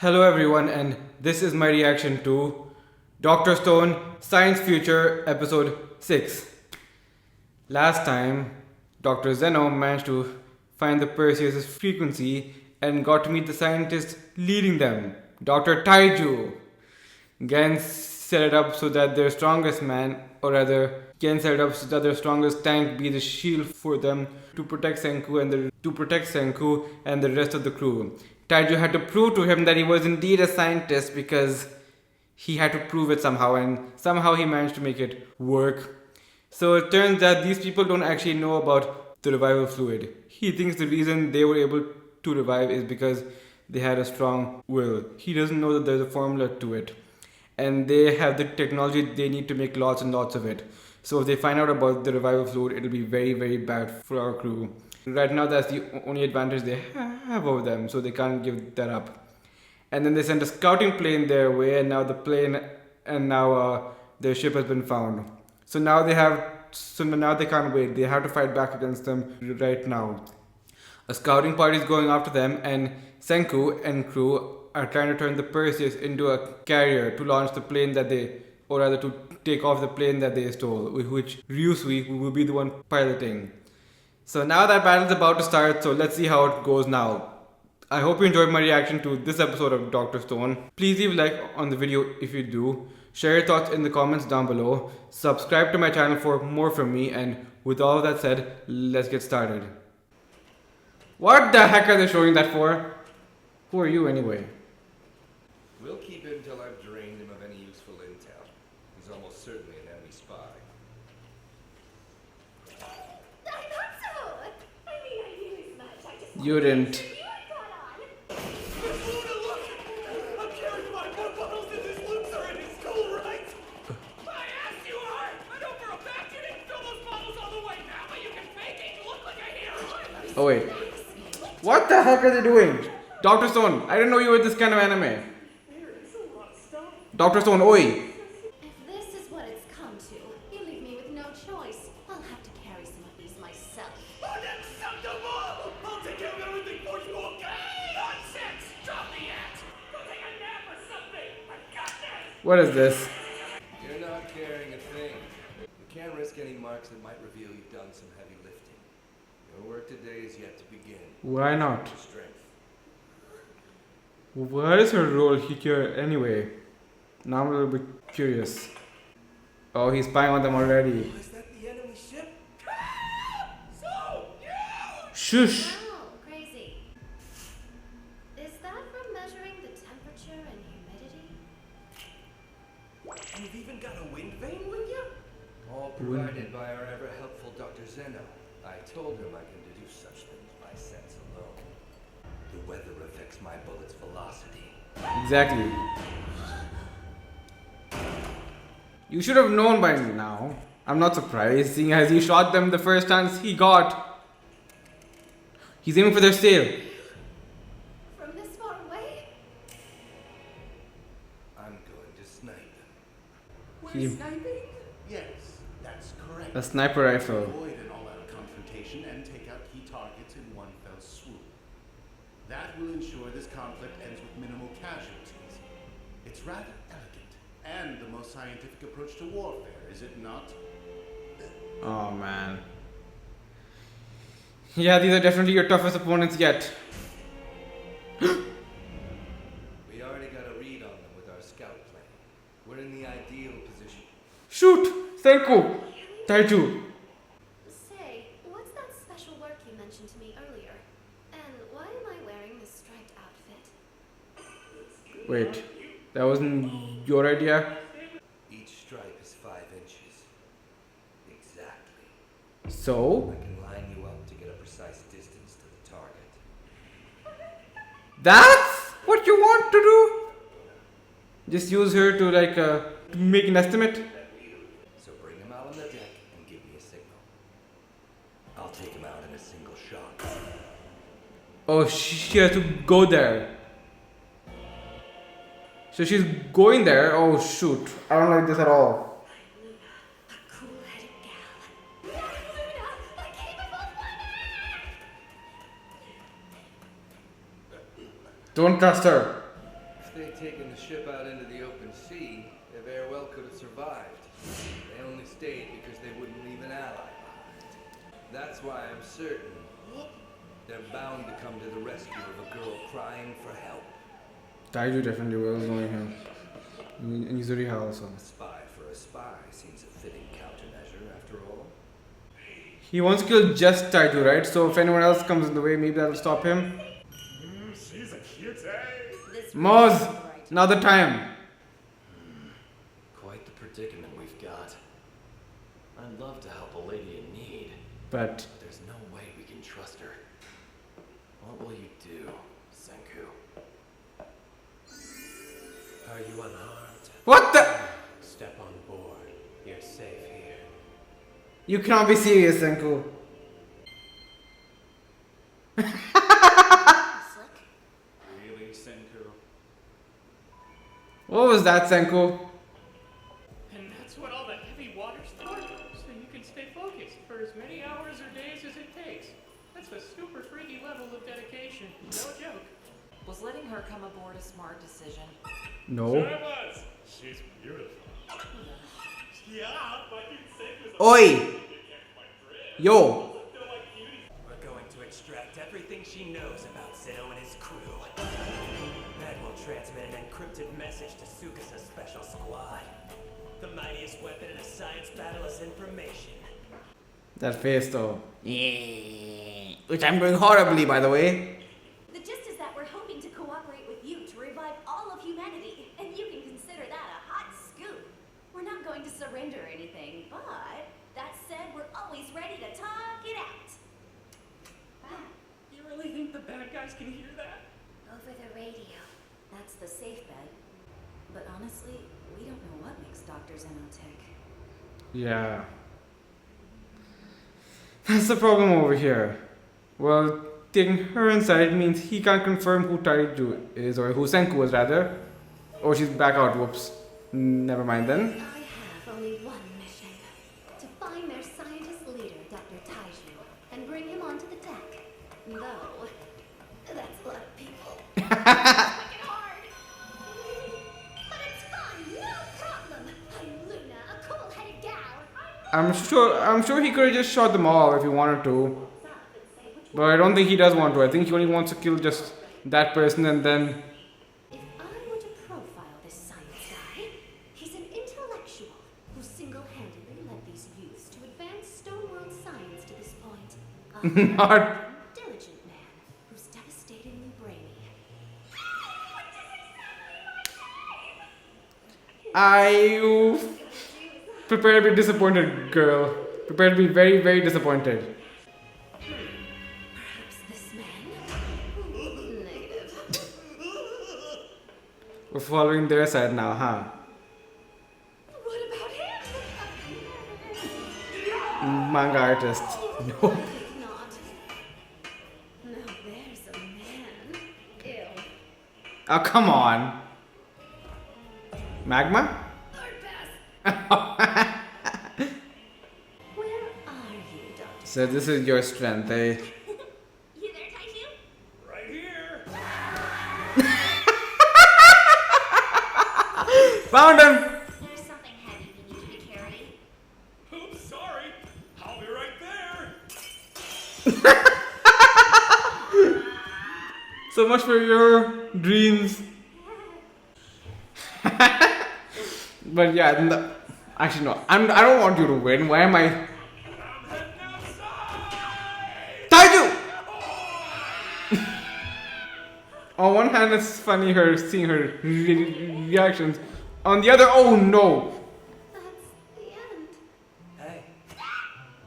Hello everyone, and this is my reaction to Dr. Stone Science Future Episode 6. Last time, Dr. Zeno managed to find the Perseus' frequency and got to meet the scientist leading them, Dr. Taiju. Gen set it up so that their strongest man, or rather, Gen set it up so that their strongest tank be the shield for them to protect Senku and the rest of the crew. Taiju had to prove to him that he was indeed a scientist because he had to prove it somehow, and somehow he managed to make it work. So it turns out these people don't actually know about the revival fluid. He thinks the reason they were able to revive is because they had a strong will. He doesn't know that there's a formula to it. And they have the technology they need to make lots and lots of it. So if they find out about the revival fluid, it'll be very, very bad for our crew. Right now, that's the only advantage they have over them, so they can't give that up. And then they sent a scouting plane their way, and now their ship has been found. So now they can't wait. They have to fight back against them right now. A scouting party is going after them, and Senku and crew are trying to turn the Perseus into a carrier to launch the plane to take off the plane that they stole, which Ryusui will be the one piloting. So now that battle's about to start, so let's see how it goes now. I hope you enjoyed my reaction to this episode of Dr. Stone. Please leave a like on the video if you do. Share your thoughts in the comments down below. Subscribe to my channel for more from me, and with all of that said, let's get started. What the heck are they showing that for? Who are you anyway? We'll keep him until I've drained him of any useful intel. He's almost certainly an enemy spy. I thought so! I knew as much. I just You didn't. you had got on. I'm carrying my water bottles and this loops are in his school, right? My ass you are! I know for a fact you didn't fill those bottles all the way now, but you can fake it to look like a hero! Oh wait. What the heck are they doing? Dr. Stone, I didn't know you were this kind of anime. Dr. Stone, oi! If this is what it's come to, you leave me with no choice. I'll have to carry some of these myself. Unacceptable! I'll take care of everything for you, okay? Nonsense! Drop the act! Go take a nap or something! I've got this! What is this? You're not carrying a thing. You can't risk any marks that might reveal you've done some heavy lifting. Your work today is yet to begin. Why not? Strength. What is her role here anyway? Now I'm a little bit curious. Oh, he's spying on them already. Is that the enemy ship? So huge! Shush! Wow, crazy. Is that from measuring the temperature and humidity? And you've even got a wind vane with you? All provided by our ever-helpful Dr. Zeno. I told him I can deduce such things by sense alone. The weather affects my bullet's velocity. Exactly. You should have known by now. I'm not surprised, seeing as he shot them the first chance he got. He's aiming for their sail. From this far away? I'm going to snipe them. He- We're sniping? Yes, that's correct. A sniper rifle. Avoid an all-out confrontation and take out key targets in one fell swoop. That will ensure this conflict ends with minimal casualties. It's rather elegant and the most scientific approach to warfare, is it not? Oh man. Yeah, these are definitely your toughest opponents yet. We already got a read on them with our scout plane. We're in the ideal position. Shoot! Senku! Taiju! Say, what's that special work you mentioned to me earlier? And why am I wearing this striped outfit? Wait, that wasn't your idea? Each stripe is 5 inches. Exactly. So? I can line you up to get a precise distance to the target. That's what you want to do? Just use her to make an estimate? So bring him out on the deck and give me a signal. I'll take him out in a single shot. Oh, she has to go there. So she's going there? Oh shoot. I don't like this at all. A cool-headed gal. Luna, a capable woman! Don't trust her. taken the ship out into the open sea, they very well could have survived. They only stayed because they wouldn't leave an ally behind. That's why I'm certain they're bound to come to the rescue of a girl crying for help. Taiju definitely was knowing him. And Yuzuriha also. A spy for a spy seems a fitting countermeasure after all. He wants to kill just Taiju, right? So if anyone else comes in the way, maybe that'll stop him. She's a cutie. Moz! Another time! Quite the predicament we've got. I'd love to help a lady in need, But but there's no way we can trust her. What will you do, Senku? Are you unarmed? what the? Step on board. You're safe here. You cannot be serious, Senku. Slick. Really, Senku? What was that, Senku? And that's what all the heavy water's for, so you can stay focused for as many hours or days as it takes. That's a super freaky level of dedication. No joke. Was letting her come aboard a smart decision? No. was. She's beautiful. Yeah, but you'd say there's Oi! Yo! We're going to extract everything she knows about Zeno and his crew. Then we'll transmit an encrypted message to Sukasa's special squad. The mightiest weapon in a science battle is information. That face though. Which I'm doing horribly, by the way. The gist is that we're hoping to cooperate with you to revive all of humanity, and you can consider that a hot scoop. We're not going to surrender anything, but that said, we're always ready to talk it out. You really think the bad guys can hear that? Over the radio. That's the safe bet. But honestly, we don't know what makes Dr. Zeno tick. Yeah. That's the problem over here. Well, taking her inside means he can't confirm who Taiju is, or who Senku is rather. Oh, she's back out, whoops. Never mind then. I have only one mission. To find their scientist leader, Dr. Taiju, and bring him onto the deck. Though, that's a lot of people. It's wicked hard. But it's fun, no problem. I'm Luna, a cool-headed gal. I'm sure he could have just shot them all if he wanted to. But I don't think he does want to. I think he only wants to kill just that person and then... If I were to profile this science guy, he's an intellectual who single-handedly led these youths to advance Stoneworld science to this point. Not... Diligent man who's devastatingly brainy. I... Prepare to be disappointed, girl. Prepare to be very, very disappointed. Perhaps this man? Negative. We're following their side now, huh? What about him? Manga artist. I No. think not. Now there's a man. Ew. Oh, come on. Magma? Hard pass. Where are you, Doctor? So this is your strength, eh? You there, Taiju? right here. Found him! There's something heavy we need you to carry. Oops, sorry. I'll be right there. So much for your dreams. But yeah, actually no. I don't want you to win. Why am I? I'm heading outside. Taiju! On one hand, it's funny seeing her reactions. On the other, oh no! That's the end. Hey,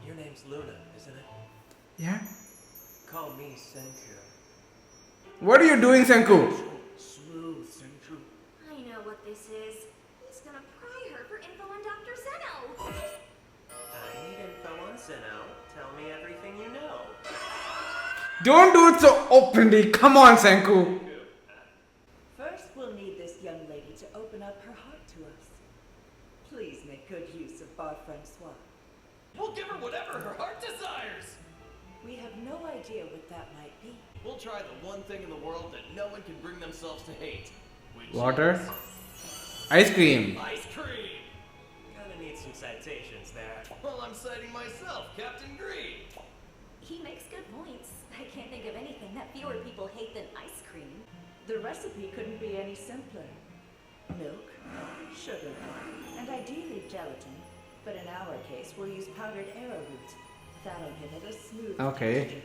your name's Luna, isn't it? Yeah. Call me Senku. What are you doing, Senku? Smooth, Senku. I know what this is. He's gonna pry her for info on Dr. Zeno. I need info on Zeno. Tell me everything you know. Don't do it so openly. Come on, Senku. First, we'll need this young lady to open up her heart to us. Please make good use of Bar Francois. We'll give her whatever her heart desires. We have no idea what that might be. We'll try the one thing in the world that no one can bring themselves to hate. Which Water. is Ice cream. ice cream. Kinda need some citations there. Well, I'm citing myself, Captain Green. He makes good points. I can't think of anything that fewer people hate than ice cream. The recipe couldn't be any simpler. Milk, sugar, and ideally gelatin. But in our case, we'll use powdered arrowroot. That'll give it a smooth Okay. texture.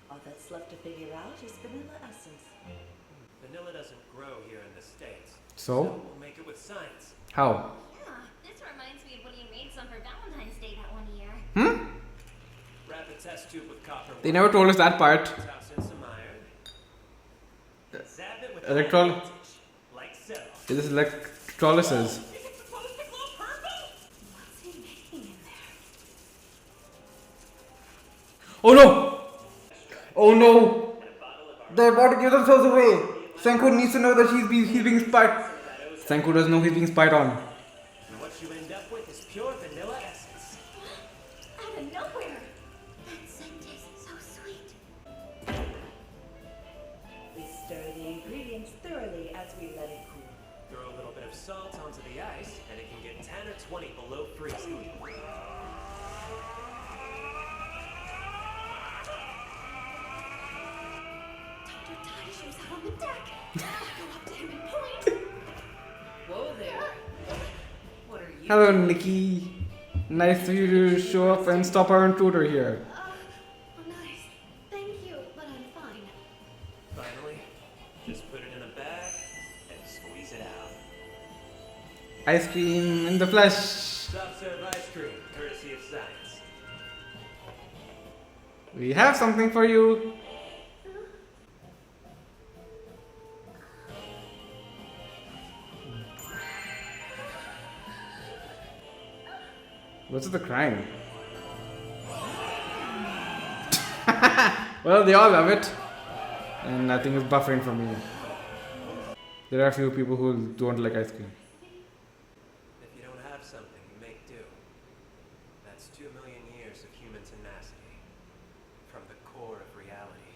All that's left to figure out is vanilla essence. Vanilla doesn't grow here in the States. So? we'll make it with science. How? Yeah, this reminds me of when you made some for Valentine's Day that one year. Wrap a test tube with copper. They never told us that part. Toss in some iron. Zap it with Electron- high voltage, like so. This is electrolysis. Is it supposed to glow purple? What's he making in there? Oh no! Oh no! They're about to give themselves away. Senku needs to know that he's being spied. Senku doesn't know he's being spied on. And what you end up with is pure vanilla essence. Out of nowhere. That scent tastes so sweet. We stir the ingredients thoroughly as we let it cool. Throw a little bit of salt onto the ice, and it can get 10 or 20 below freezing. Dr. Taishu's out on the deck. I'll go up to him and point. Whoa there. What are you? Hello, Nikki. Nice of you to show up and stop our intruder here. Oh, nice. Thank you, but I'm fine. Finally, just put it in a bag and squeeze it out. Ice cream in the flesh. Soft serve ice cream, courtesy of science. We have something for you. What's with the crying? Well, they all love it. And nothing is buffering for me. There are a few people who don't like ice cream. If you don't have something, you make do. That's 2 million years of human tenacity. From the core of reality.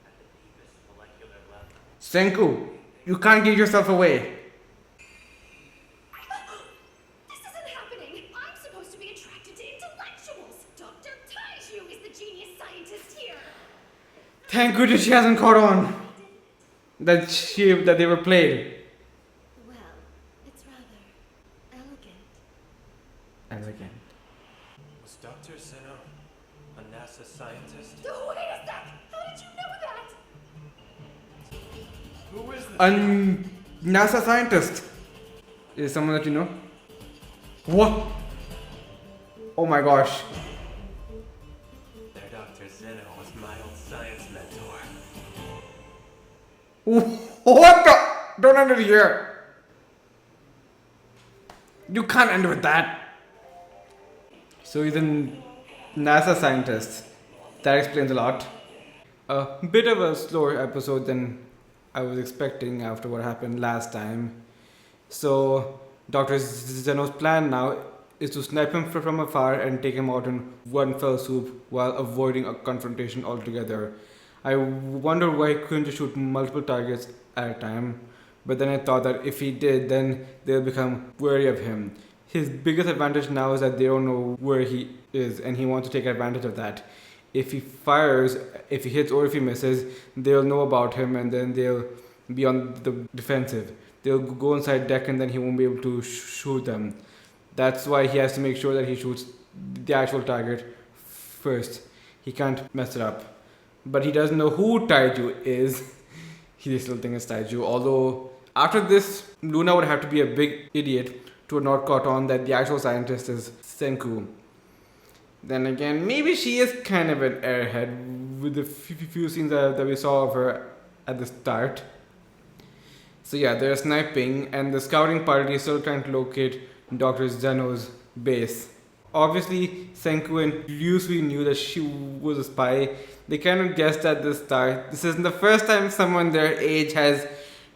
At the deepest molecular level. Senku, you can't give yourself away. This isn't happening. I'm supposed to be attracted to intellectuals. Dr. Taishu is the genius scientist here. Thank goodness she hasn't caught on that they were played. Well, it's rather elegant. Elegant. Was Dr. Zeno a NASA scientist? Oh, wait a sec! How did you know that? Who is this? A NASA scientist. Is someone that you know? What? Oh my gosh. Their Dr. Zeno was my old science mentor. What the? Don't end it here. You can't end with that. So he's a NASA scientist. That explains a lot. A bit of a slower episode than I was expecting after what happened last time. So Dr. Zeno's plan now is to snipe him from afar and take him out in one fell swoop while avoiding a confrontation altogether. I wonder why he couldn't just shoot multiple targets at a time, but then I thought that if he did, then they'll become wary of him. His biggest advantage now is that they don't know where he is, and he wants to take advantage of that. If he fires, if he hits or if he misses, they'll know about him and then they'll be on the defensive. They'll go inside deck and then he won't be able to shoot them. That's why he has to make sure that he shoots the actual target first. He can't mess it up. But he doesn't know who Taiju is. He still thinks it's Taiju. Although, after this, Luna would have to be a big idiot to have not caught on that the actual scientist is Senku. Then again, maybe she is kind of an airhead with the few scenes that we saw of her at the start. So yeah, they're sniping and the scouting party is still trying to locate Dr. Zeno's base. Obviously, Senku and Ryusui knew that she was a spy. They kind of guessed at the start. This isn't the first time someone their age has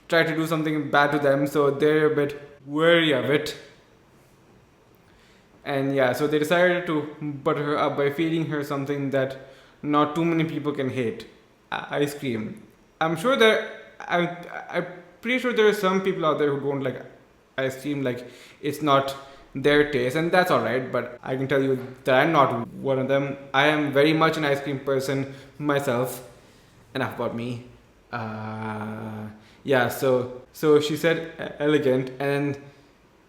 tried to do something bad to them, so they're a bit wary of it. And yeah, so they decided to butter her up by feeding her something that not too many people can hate. Ice cream. I'm sure that I'm pretty sure there are some people out there who don't like ice cream, like it's not their taste, and that's alright, but I can tell you that I'm not one of them. I am very much an ice cream person myself. Enough about me. Yeah, so she said elegant, and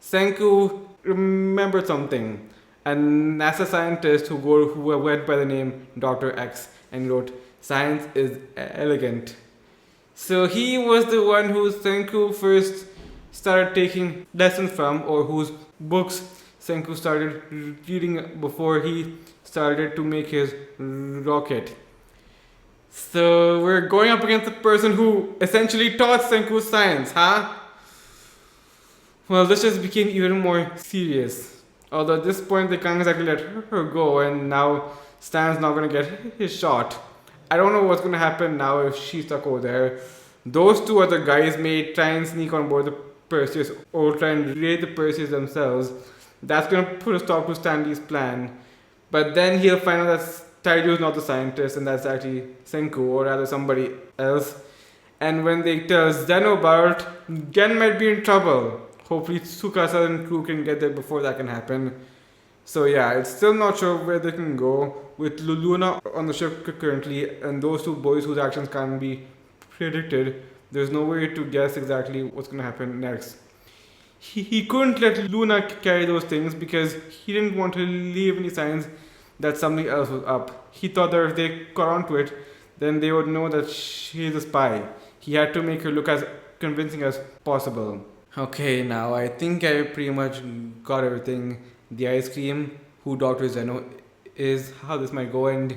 Senku remembered something. A NASA scientist who went by the name Dr. X and wrote, "Science is elegant." So he was the one who Senku first started taking lessons from, or whose books Senku started reading before he started to make his rocket. So we're going up against the person who essentially taught Senku science, huh? Well, this just became even more serious. Although at this point they can't exactly let her go, and now Stan's not gonna get his shot. I don't know what's gonna happen now if she's stuck over there. Those two other guys may try and sneak on board the Perseus or try and raid the Perseus themselves. That's gonna put a stop to Stanley's plan. But then he'll find out that Taiju is not the scientist, and that's actually Senku, or rather somebody else. And when they tell Zeno about it, Gen might be in trouble. Hopefully Tsukasa and crew can get there before that can happen. So yeah, it's still not sure where they can go. With Luna on the ship currently, and those two boys whose actions can't be predicted, there's no way to guess exactly what's going to happen next. He couldn't let Luna carry those things because he didn't want to leave any signs that something else was up. He thought that if they caught onto it, then they would know that she's a spy. He had to make her look as convincing as possible. Okay, now I think I pretty much got everything. The ice cream, who Dr. Zeno is, how this might go, and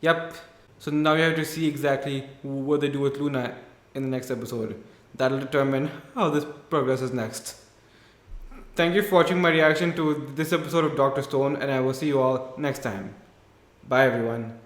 yep. So now we have to see exactly what they do with Luna in the next episode. That'll determine how this progresses next. Thank you for watching my reaction to this episode of Dr. Stone, and I will see you all next time. Bye everyone.